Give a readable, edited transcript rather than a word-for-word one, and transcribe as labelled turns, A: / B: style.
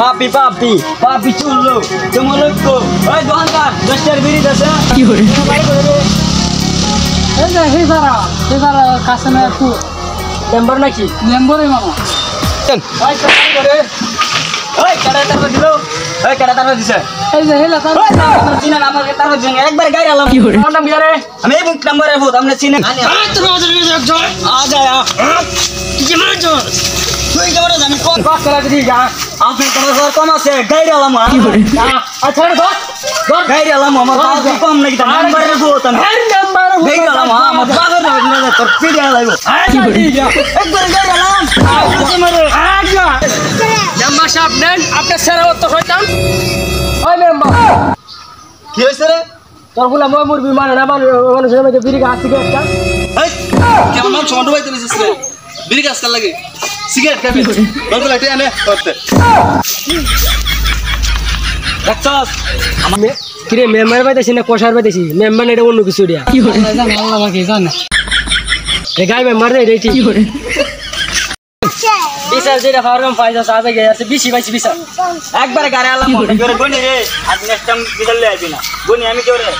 A: পাপি পাপি পাপি চুল্লো তোমার ওই দোকানদার 10 টাকার বিড়ি আছে কি করে
B: এই যে হেজারা কাছে না একটু
A: মেম্বার নাকি
B: মেম্বারই মামা
A: চল ওই কাটা করে ওই কাটা তারপর দিলো ওই কাটা তারপর দিছে
B: এই যে হেলা তার
A: চিনা আমাকে তারপর জন্য একবার গাড়ি আলাম
B: কি করে
A: নাম বিয়ারে আমি এই বুক নাম্বারে ভূত আমরা চিনা
B: তোর বাজারে এক জয়
A: আ যায়
B: কি মার জয়
A: তুই কেমন জানি কোন কাজ করা দিই যা আপনি তোমার সর কম আছে গাড়ি আলাম
B: কি করে
A: আচ্ছা ধর ধর গাড়ি আলাম আমার কাজ কম নাকি তা নাম্বারে ভূত আমি
B: নাম্বার
A: গাড়ি আলাম আমার বাজার না তোর পিড়ি আলাইবো
B: কি করে
A: একবার গাড়ি আলাম আজকে মারে
B: আচ্ছা মেম্বার সাহেব নেন আপনি সেরা তো শয়তান ওই মেম্বার
A: কি হইছে রে
B: তোর বলা মই মুরবি মানে না মানুষের মধ্যে বিড়ি গাছ থেকে একটা
C: এই কেমন নাম সন্ডু ভাই তুমি রে বিড়ি গাছ কার লাগে সিগারেট খাবি বল লাইটে আনে করতে
A: দেখছস
B: আমি কিরে মেম্বার বাইতেছি না কোষার বাইতেছি মেম্বার এটা অন্য কিছু দিয়া কি করে জান আল্লাহ বাকি জান এ গায় মেম্বার রে এটাই কি করে বিচার যেটা ফার্ম ফাইজা সাবে গেছে বেশি বাইছি বিচার
A: একবারে গাড়ি আলাম মনে করে গনি রে আজ নেক্সট টাইম বিদল লে আইবি না গনি আমি কেউ রে